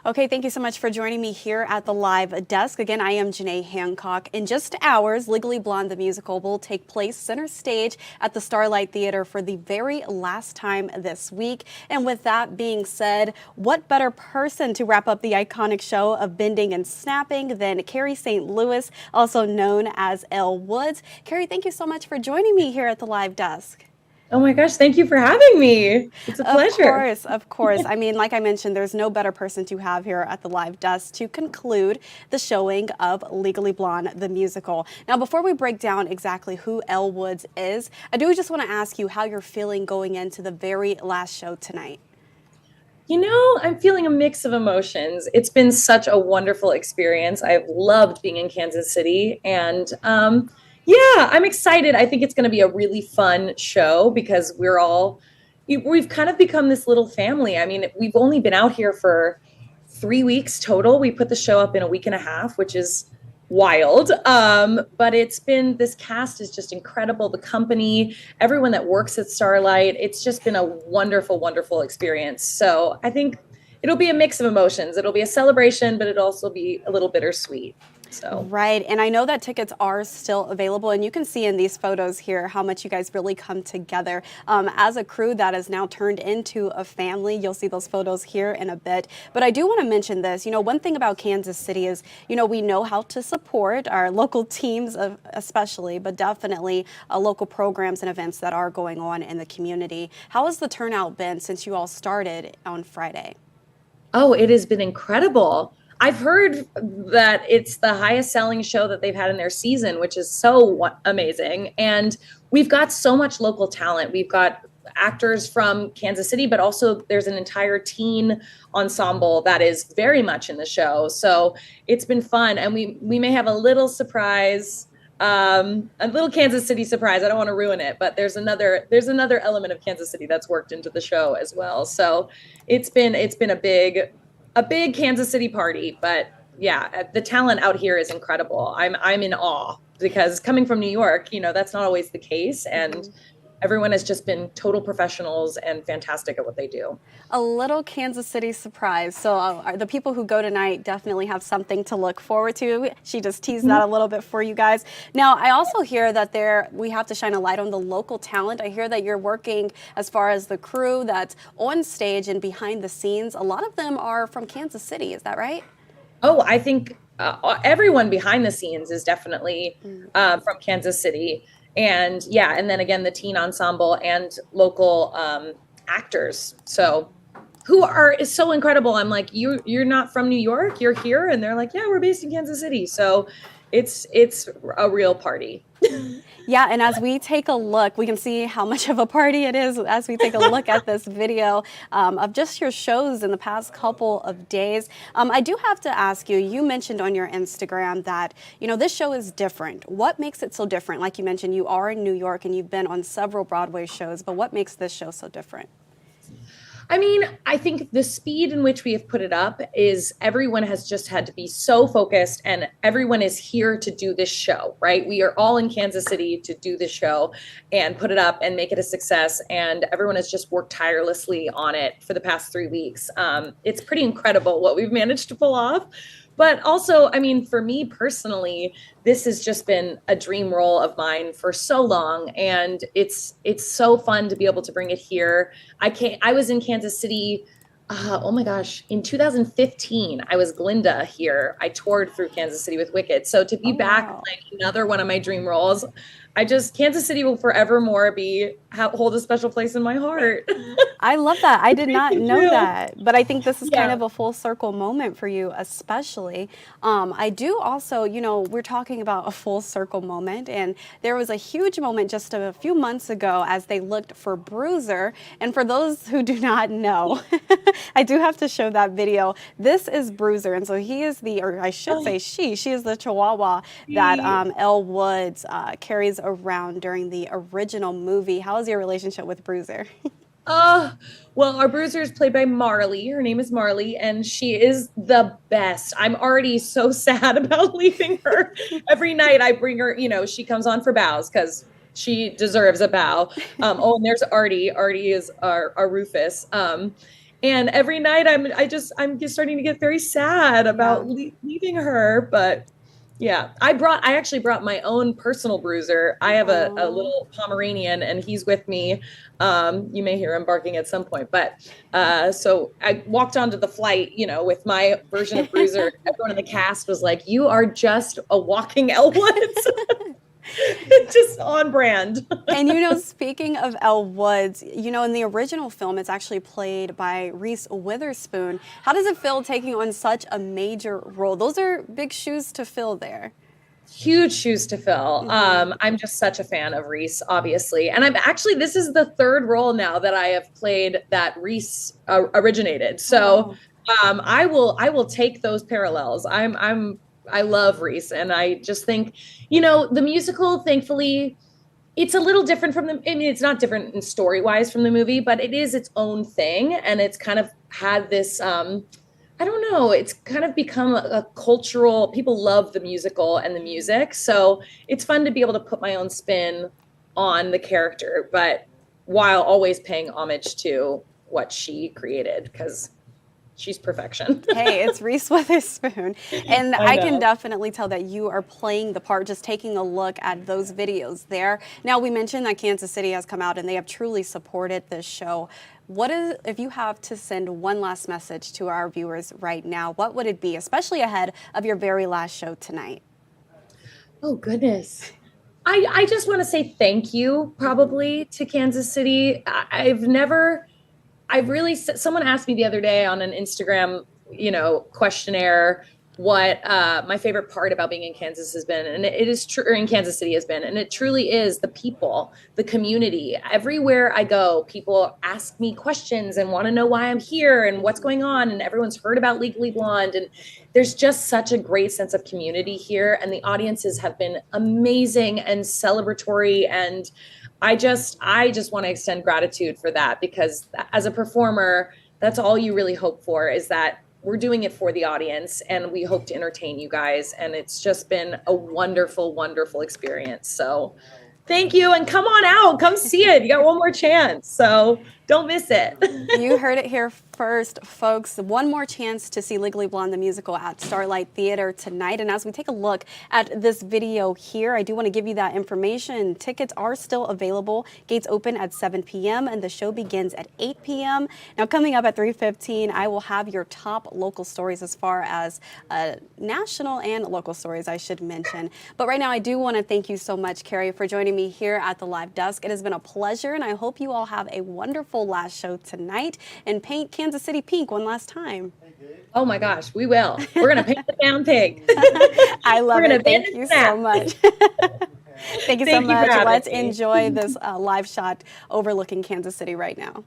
Okay, thank you so much for joining me here at the live desk. Again, I am Janae Hancock. In just hours, Legally Blonde the musical will take place center stage at the Starlight Theater for the very last time this week. And with that being said, what better person to wrap up the iconic show of bending and snapping than Carrie St. also known as Elle Woods. Carrie, thank you so much for joining me here at the live desk. Oh my gosh, thank you for having me. It's a Of pleasure. course, of course. I mean, like I mentioned, there's no better person to have here at the live desk to conclude the showing of Legally Blonde, the musical. Now, before we break down exactly who Elle Woods is, I do just want to ask you how you're feeling going into the very last show tonight. I'm feeling a mix of emotions. It's been such a wonderful experience. I've loved being in Kansas City. And yeah, I'm excited. I think it's going to be a really fun show because we've kind of become this little family. I mean, we've only been out here for 3 weeks total. We put the show up in a week and a half, which is wild. But this cast is just incredible. The company, everyone that works at Starlight, it's just been a wonderful, wonderful experience. So I think it'll be a mix of emotions. It'll be a celebration, but it'll also be a little bittersweet. So. Right, and I know that tickets are still available, and you can see in these photos here how much you guys really come together as a crew that is now turned into a family. You'll see those photos here in a bit, but I do want to mention this. One thing about Kansas City is, we know how to support our local teams, especially, but definitely local programs and events that are going on in the community. How has the turnout been since you all started on Friday? Oh, it has been incredible. I've heard that it's the highest selling show that they've had in their season, which is so amazing. And we've got so much local talent. We've got actors from Kansas City, but also there's an entire teen ensemble that is very much in the show. So it's been fun. And we may have a little surprise, a little Kansas City surprise. I don't want to ruin it, but there's another element of Kansas City that's worked into the show as well. So it's been a big Kansas City party, but yeah, the talent out here is incredible. I'm in awe because coming from New York, that's not always the case. And everyone has just been total professionals and fantastic at what they do. A little Kansas City surprise. So the people who go tonight definitely have something to look forward to. She just teased that a little bit for you guys. Now, I also hear that we have to shine a light on the local talent. I hear that you're working as far as the crew that's on stage and behind the scenes. A lot of them are from Kansas City. Is that right? Oh, I think everyone behind the scenes is definitely from Kansas City. And yeah, and then again, the teen ensemble and local actors. So is so incredible. I'm like, you're not from New York, you're here. And they're like, yeah, we're based in Kansas City. So it's a real party. Yeah, and as we take a look, we can see how much of a party it is as we take a look at this video of just your shows in the past couple of days. I do have to ask you, you mentioned on your Instagram that, this show is different. What makes it so different? Like you mentioned, you are in New York and you've been on several Broadway shows, but what makes this show so different? I mean, I think the speed in which we have put it up is everyone has just had to be so focused and everyone is here to do this show, right? We are all in Kansas City to do this show and put it up and make it a success. And everyone has just worked tirelessly on it for the past 3 weeks. It's pretty incredible what we've managed to pull off. But also, I mean, for me personally, this has just been a dream role of mine for so long. And it's so fun to be able to bring it here. I was in Kansas City, oh my gosh, in 2015, I was Glinda here. I toured through Kansas City with Wicked. So to be back playing another one of my dream roles, Kansas City will forevermore hold a special place in my heart. I love that. I did not know that, but I think this is kind of a full circle moment for you, especially. I do also, we're talking about a full circle moment, and there was a huge moment just a few months ago as they looked for Bruiser. And for those who do not know, I do have to show that video. This is Bruiser, and so he is or I should say she is the Chihuahua that Elle Woods carries around during the original movie. How is your relationship with Bruiser? Well, our Bruiser is played by Marley. Her name is Marley, and she is the best. I'm already so sad about leaving her. Every night I bring her, she comes on for bows because she deserves a bow. And there's Artie. Artie is our Rufus. And every night I'm just starting to get very sad about leaving her. But yeah, I actually brought my own personal bruiser. I have a little Pomeranian, and he's with me. You may hear him barking at some point, but so I walked onto the flight, with my version of bruiser. Everyone in the cast was like, "You are just a walking Elle Woods." Just on brand. And speaking of Elle Woods, in the original film, it's actually played by Reese Witherspoon. How does it feel taking on such a major role? Those are big shoes to fill there. Huge shoes to fill. I'm just such a fan of Reese, obviously. And this is the third role now that I have played that Reese originated. So I will take those parallels. I love Reese, and I just think, the musical, thankfully, it's a little different it's not different in story-wise from the movie, but it is its own thing, and it's kind of had this, I don't know, it's kind of become a cultural, people love the musical and the music, so it's fun to be able to put my own spin on the character, but while always paying homage to what she created, because she's perfection. Hey, it's Reese Witherspoon. And I can definitely tell that you are playing the part, just taking a look at those videos there. Now, we mentioned that Kansas City has come out and they have truly supported this show. If you have to send one last message to our viewers right now, what would it be, especially ahead of your very last show tonight? Oh, goodness. I just want to say thank you, probably, to Kansas City. Someone asked me the other day on an Instagram, questionnaire what my favorite part about being in Kansas has been. And it is true, or in Kansas City has been. And it truly is the people, the community. Everywhere I go, people ask me questions and want to know why I'm here and what's going on. And everyone's heard about Legally Blonde. And there's just such a great sense of community here. And the audiences have been amazing and celebratory. And I just want to extend gratitude for that, because as a performer, that's all you really hope for, is that we're doing it for the audience and we hope to entertain you guys. And it's just been a wonderful, wonderful experience. So thank you. And come on out, come see it. You got one more chance. So don't miss it. You heard it here first, folks. One more chance to see Legally Blonde the musical at Starlight Theater tonight. And as we take a look at this video here, I do want to give you that information. Tickets are still available. Gates open at 7 p.m. and the show begins at 8 p.m. Now, coming up at 3:15, I will have your top local stories, as far as national and local stories, I should mention. But right now, I do want to thank you so much, Carrie, for joining me here at the live desk. It has been a pleasure, and I hope you all have a wonderful last show tonight and paint Kansas City pink one last time. Oh my gosh, we will. We're going to paint the town pink. I love it. Thank you so much. Thank you so much. Let's enjoy this live shot overlooking Kansas City right now.